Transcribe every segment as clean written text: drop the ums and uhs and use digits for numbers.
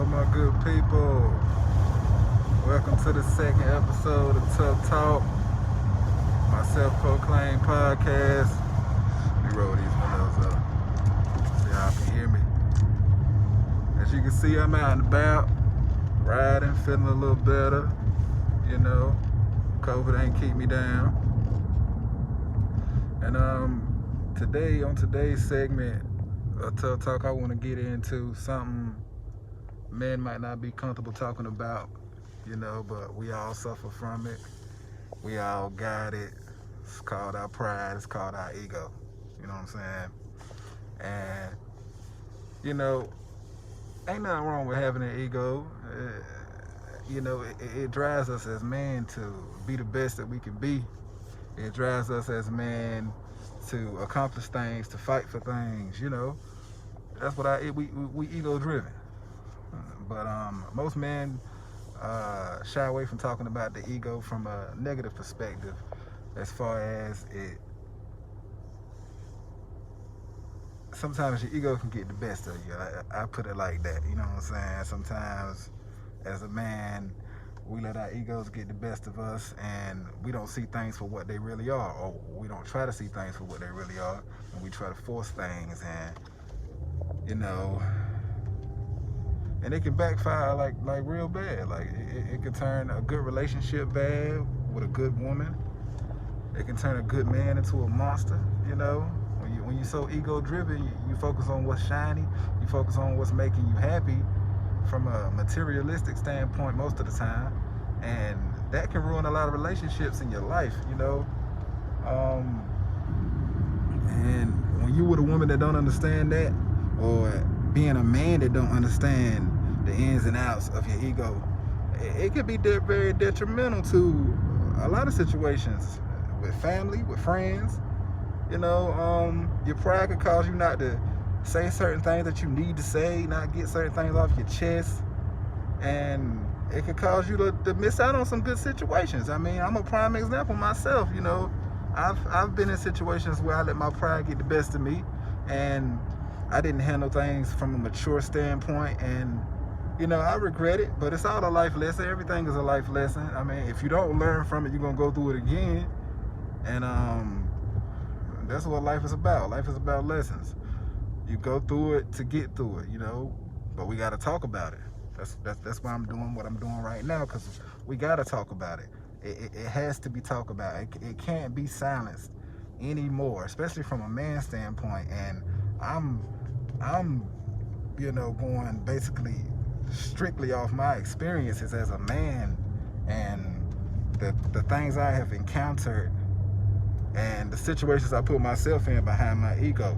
Hello, my good people. Welcome to the second episode of Tough Talk, my self-proclaimed podcast. Let me roll these windows up so y'all can hear me. As you can see, I'm out and about, riding, feeling a little better. You know, COVID ain't keep me down. And today, on today's segment of Tough Talk, I want to get into something men might not be comfortable talking about, you know, but we all suffer from it. We all got it. It's called our pride. It's called our ego. You know what I'm saying? And, you know, ain't nothing wrong with having an ego. It drives us as men to be the best that we can be. It drives us as men to accomplish things, to fight for things, you know. That's what we ego driven. But most men shy away from talking about the ego from a negative perspective, as far as it. Sometimes your ego can get the best of you. I put it like that. You know what I'm saying? Sometimes, as a man, we let our egos get the best of us, and we don't see things for what they really are, or we don't try to see things for what they really are, and we try to force things, and you know. And it can backfire like real bad. Like it can turn a good relationship bad with a good woman. It can turn a good man into a monster. You know, when you're so ego driven, you focus on what's shiny. You focus on what's making you happy from a materialistic standpoint most of the time, and that can ruin a lot of relationships in your life. You know, and when you with a woman that don't understand that, or being a man that don't understand the ins and outs of your ego, it could be very detrimental to a lot of situations with family, with friends. You know, your pride could cause you not to say certain things that you need to say, not get certain things off your chest, and it could cause you to miss out on some good situations. I mean, I'm a prime example myself. You know, I've been in situations where I let my pride get the best of me, and I didn't handle things from a mature standpoint, and you know, I regret it, but it's all a life lesson. Everything is a life lesson. I mean, if you don't learn from it, you're gonna go through it again, and that's what life is about. Life is about lessons. You go through it to get through it, you know, but we gotta talk about it. That's why I'm doing what I'm doing right now, because we gotta talk about it. It has to be talked about. It can't be silenced anymore, especially from a man's standpoint. And I'm you know, going basically strictly off my experiences as a man, and the things I have encountered, and the situations I put myself in behind my ego.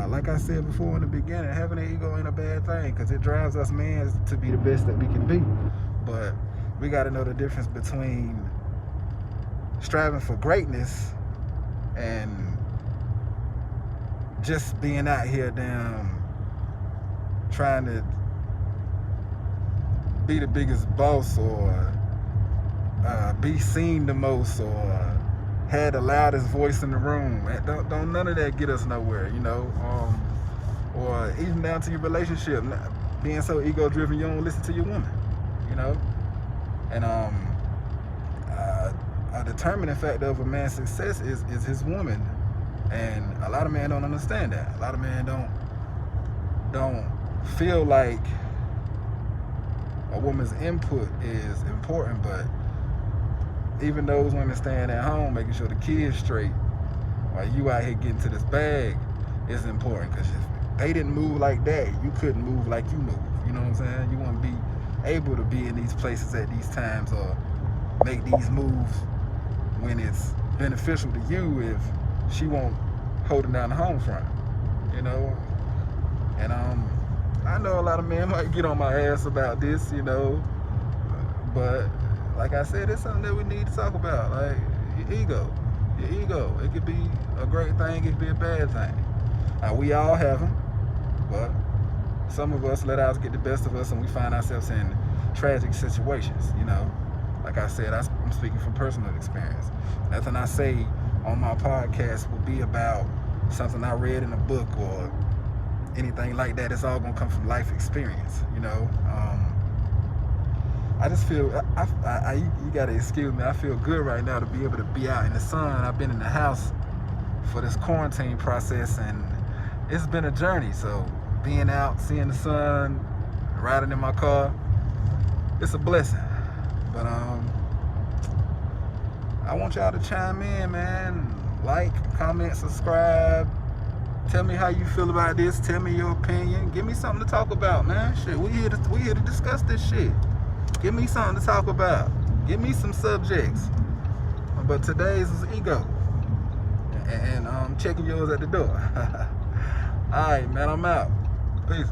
Like I said before in the beginning, having an ego ain't a bad thing, because it drives us men to be the best that we can be. But we got to know the difference between striving for greatness and just being out here trying to be the biggest boss, or be seen the most, or had the loudest voice in the room. Don't none of that get us nowhere, you know. Or even down to your relationship, being so ego driven you don't listen to your woman, you know. And a determining factor of a man's success is his woman, and a lot of men don't understand that. A lot of men don't feel like a woman's input is important, but even those women staying at home, making sure the kids straight, while you out here getting to this bag, is important. Because if they didn't move like that, you couldn't move like you move. You know what I'm saying? You wouldn't be able to be in these places at these times, or make these moves when it's beneficial to you, if she won't holding down the home front. You know? And I know a lot of men might get on my ass about this, you know, but like I said, it's something that we need to talk about. Like your ego. It could be a great thing, it could be a bad thing. We all have them, but some of us let ours get the best of us, and we find ourselves in tragic situations. You know, like I said, I'm speaking from personal experience. Nothing I say on my podcast will be about something I read in a book, or anything like that. It's all gonna come from life experience, you know. I just feel, you gotta excuse me, I feel good right now to be able to be out in the sun. I've been in the house for this quarantine process, and it's been a journey. So being out, seeing the sun, riding in my car, it's a blessing. But I want y'all to chime in, man. Like, comment, subscribe. Tell me how you feel about this. Tell me your opinion. Give me something to talk about, man. Shit, we here to discuss this shit. Give me something to talk about. Give me some subjects. But today's is ego. And checking yours at the door. All right, man, I'm out. Peace.